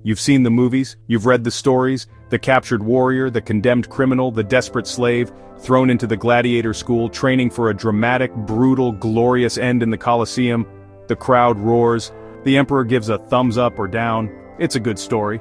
You've seen the movies, you've read the stories, the captured warrior, the condemned criminal, the desperate slave, thrown into the gladiator school, training for a dramatic, brutal, glorious end in the Colosseum. The crowd roars, the emperor gives a thumbs up or down. It's a good story.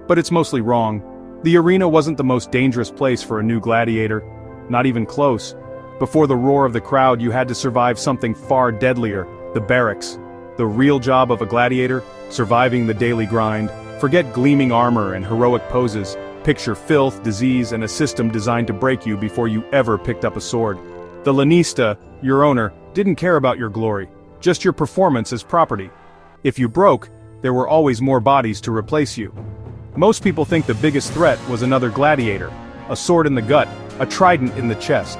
But it's mostly wrong. The arena wasn't the most dangerous place for a new gladiator. Not even close. Before the roar of the crowd, you had to survive something far deadlier, the barracks. The real job of a gladiator, surviving the daily grind. Forget gleaming armor and heroic poses. Picture filth, disease, and a system designed to break you before you ever picked up a sword. The lanista, your owner, didn't care about your glory, just your performance as property. If you broke, there were always more bodies to replace you. Most people think the biggest threat was another gladiator, a sword in the gut, a trident in the chest.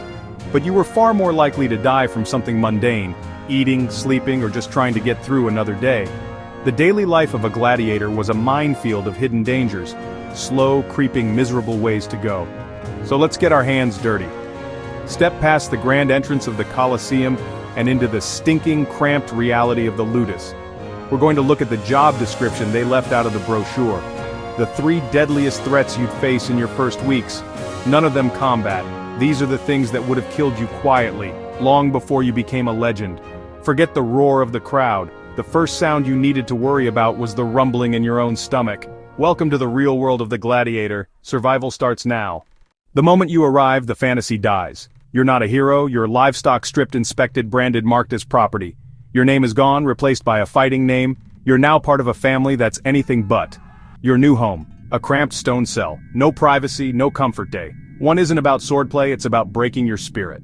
But you were far more likely to die from something mundane, eating, sleeping, or just trying to get through another day. The daily life of a gladiator was a minefield of hidden dangers, slow, creeping, miserable ways to go. So let's get our hands dirty. Step past the grand entrance of the Colosseum and into the stinking, cramped reality of the ludus. We're going to look at the job description they left out of the brochure. The 3 deadliest threats you'd face in your first weeks. None of them combat. These are the things that would have killed you quietly, long before you became a legend. Forget the roar of the crowd. The first sound you needed to worry about was the rumbling in your own stomach. Welcome to the real world of the gladiator. Survival starts now. The moment you arrive, the fantasy dies. You're not a hero, you're livestock stripped, inspected, branded, marked as property. Your name is gone, replaced by a fighting name. You're now part of a family that's anything but. Your new home, a cramped stone cell. No privacy, no comfort day. One isn't about swordplay, it's about breaking your spirit.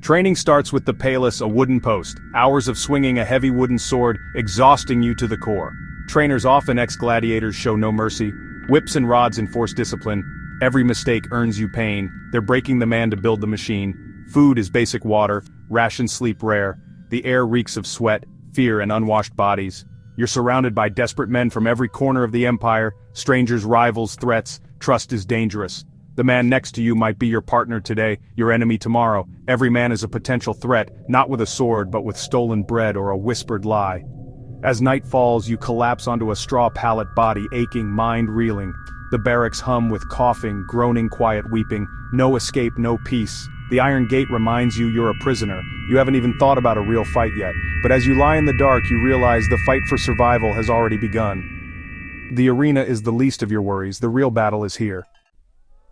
Training starts with the palus, a wooden post. Hours of swinging a heavy wooden sword, exhausting you to the core. Trainers, often ex-gladiators, show no mercy. Whips and rods enforce discipline. Every mistake earns you pain. They're breaking the man to build the machine. Food is basic water, ration sleep rare. The air reeks of sweat, fear, and unwashed bodies. You're surrounded by desperate men from every corner of the empire, strangers, rivals, threats. Trust is dangerous. The man next to you might be your partner today, your enemy tomorrow. Every man is a potential threat, not with a sword but with stolen bread or a whispered lie. As night falls, you collapse onto a straw pallet body, aching, mind reeling. The barracks hum with coughing, groaning, quiet weeping. No escape, no peace. The iron gate reminds you you're a prisoner. You haven't even thought about a real fight yet. But as you lie in the dark, you realize the fight for survival has already begun. The arena is the least of your worries. The real battle is here.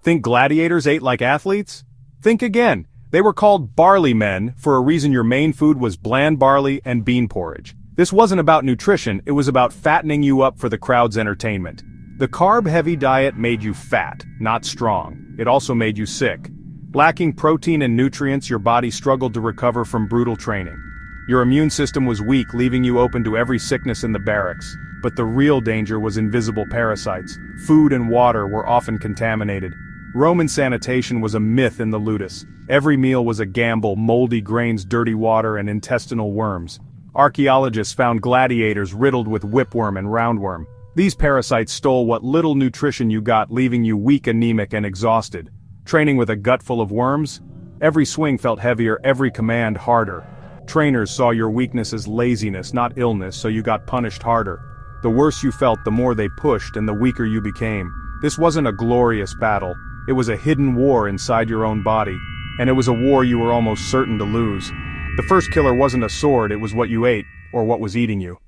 Think gladiators ate like athletes? Think again. They were called barley men for a reason. Your main food was bland barley and bean porridge. This wasn't about nutrition, it was about fattening you up for the crowd's entertainment. The carb-heavy diet made you fat, not strong. It also made you sick. Lacking protein and nutrients, your body struggled to recover from brutal training. Your immune system was weak, leaving you open to every sickness in the barracks. But the real danger was invisible parasites. Food and water were often contaminated. Roman sanitation was a myth in the ludus. Every meal was a gamble, moldy grains, dirty water, and intestinal worms. Archaeologists found gladiators riddled with whipworm and roundworm. These parasites stole what little nutrition you got, leaving you weak, anemic, and exhausted. Training with a gut full of worms? Every swing felt heavier, every command harder. Trainers saw your weakness as laziness, not illness, so you got punished harder. The worse you felt, the more they pushed, and the weaker you became. This wasn't a glorious battle. It was a hidden war inside your own body. And it was a war you were almost certain to lose. The first killer wasn't a sword, it was what you ate, or what was eating you.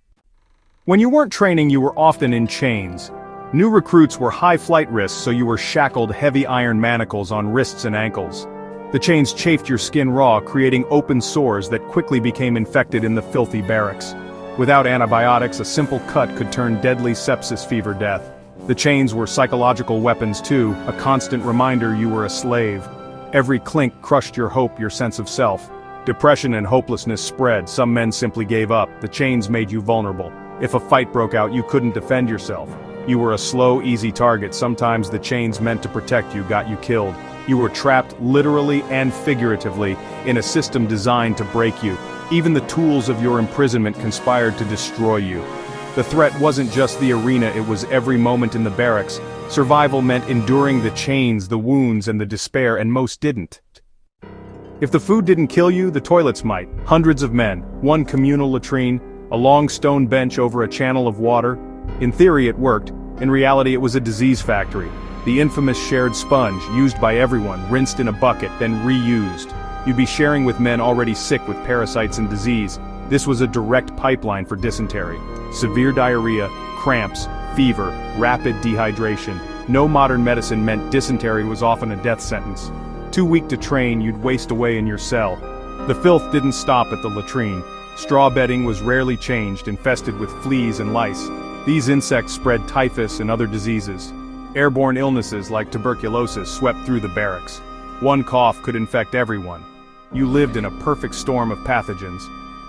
When you weren't training, you were often in chains. New recruits were high flight risks, so you were shackled, heavy iron manacles on wrists and ankles. The chains chafed your skin raw, creating open sores that quickly became infected in the filthy barracks. Without antibiotics, a simple cut could turn deadly sepsis fever death. The chains were psychological weapons too, a constant reminder you were a slave. Every clink crushed your hope, your sense of self. Depression and hopelessness spread, some men simply gave up. The chains made you vulnerable. If a fight broke out, you couldn't defend yourself. You were a slow, easy target. Sometimes the chains meant to protect you got you killed. You were trapped literally and figuratively in a system designed to break you. Even the tools of your imprisonment conspired to destroy you. The threat wasn't just the arena, it was every moment in the barracks. Survival meant enduring the chains, the wounds, and the despair, and most didn't. If the food didn't kill you, the toilets might. Hundreds of men, one communal latrine, a long stone bench over a channel of water. In theory it worked, in reality it was a disease factory. The infamous shared sponge, used by everyone, rinsed in a bucket, then reused. You'd be sharing with men already sick with parasites and disease. This was a direct pipeline for dysentery. Severe diarrhea, cramps, fever, rapid dehydration. No modern medicine meant dysentery was often a death sentence. Too weak to train, you'd waste away in your cell. The filth didn't stop at the latrine. Straw bedding was rarely changed, infested with fleas and lice. These insects spread typhus and other diseases. Airborne illnesses like tuberculosis swept through the barracks. One cough could infect everyone. You lived in a perfect storm of pathogens.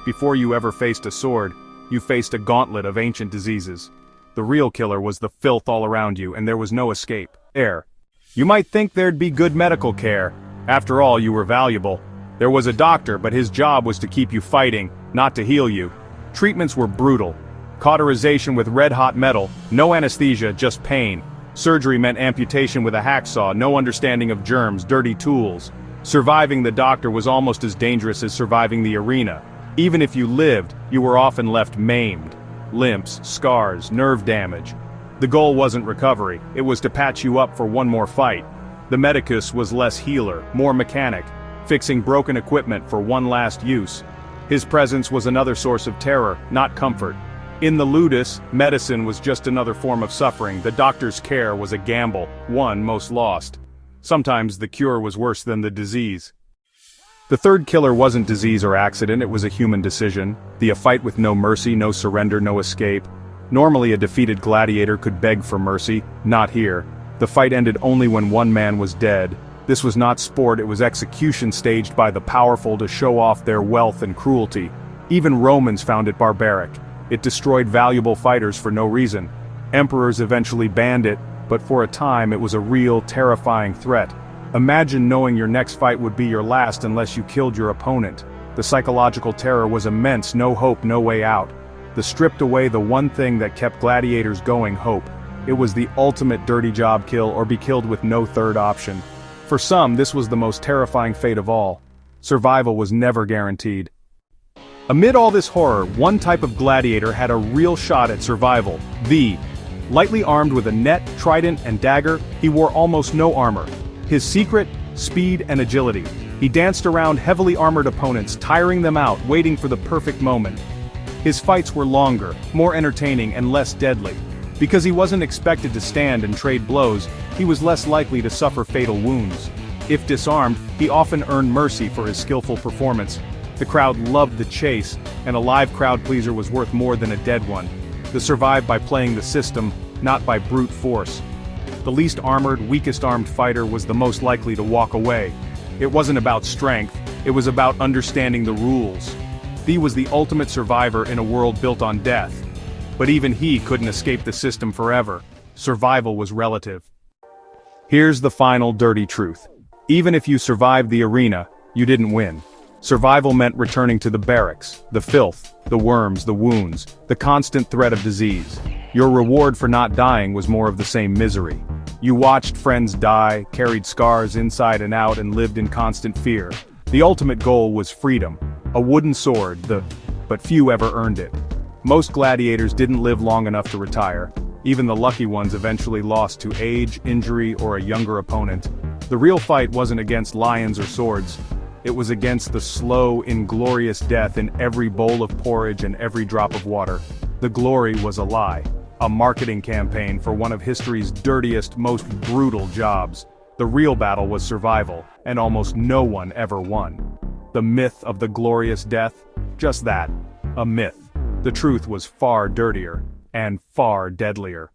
Before you ever faced a sword, you faced a gauntlet of ancient diseases. The real killer was the filth all around you, and there was no escape. You might think there'd be good medical care. After all, you were valuable. There was a doctor, but his job was to keep you fighting, not to heal you. Treatments were brutal. Cauterization with red-hot metal, no anesthesia, just pain. Surgery meant amputation with a hacksaw, no understanding of germs, dirty tools. Surviving the doctor was almost as dangerous as surviving the arena. Even if you lived, you were often left maimed. Limps, scars, nerve damage. The goal wasn't recovery, it was to patch you up for one more fight. The medicus was less healer, more mechanic, fixing broken equipment for one last use. His presence was another source of terror, not comfort. In the ludus, medicine was just another form of suffering. The doctor's care was a gamble, one most lost. Sometimes the cure was worse than the disease. The third killer wasn't disease or accident, it was a human decision. A fight with no mercy, no surrender, no escape. Normally a defeated gladiator could beg for mercy, not here. The fight ended only when one man was dead. This was not sport, it was execution staged by the powerful to show off their wealth and cruelty. Even Romans found it barbaric. It destroyed valuable fighters for no reason. Emperors eventually banned it, but for a time it was a real, terrifying threat. Imagine knowing your next fight would be your last unless you killed your opponent. The psychological terror was immense, no hope, no way out. They stripped away the one thing that kept gladiators going, hope. It was the ultimate dirty job, kill or be killed with no third option. For some, this was the most terrifying fate of all. Survival was never guaranteed. Amid all this horror, one type of gladiator had a real shot at survival. Lightly armed with a net, trident, and dagger, he wore almost no armor. His secret? Speed and agility. He danced around heavily armored opponents, tiring them out, waiting for the perfect moment. His fights were longer, more entertaining, and less deadly. Because he wasn't expected to stand and trade blows, he was less likely to suffer fatal wounds. If disarmed, he often earned mercy for his skillful performance. The crowd loved the chase, and a live crowd pleaser was worth more than a dead one. They survived by playing the system, not by brute force. The least armored, weakest armed fighter was the most likely to walk away. It wasn't about strength, it was about understanding the rules. He was the ultimate survivor in a world built on death. But even he couldn't escape the system forever. Survival was relative. Here's the final dirty truth. Even if you survived the arena, you didn't win. Survival meant returning to the barracks, the filth, the worms, the wounds, the constant threat of disease. Your reward for not dying was more of the same misery. You watched friends die, carried scars inside and out, and lived in constant fear. The ultimate goal was freedom. A wooden sword, but few ever earned it. Most gladiators didn't live long enough to retire. Even the lucky ones eventually lost to age, injury, or a younger opponent. The real fight wasn't against lions or swords. It was against the slow, inglorious death in every bowl of porridge and every drop of water. The glory was a lie. A marketing campaign for one of history's dirtiest, most brutal jobs. The real battle was survival, and almost no one ever won. The myth of the glorious death? Just that. A myth. The truth was far dirtier, and far deadlier.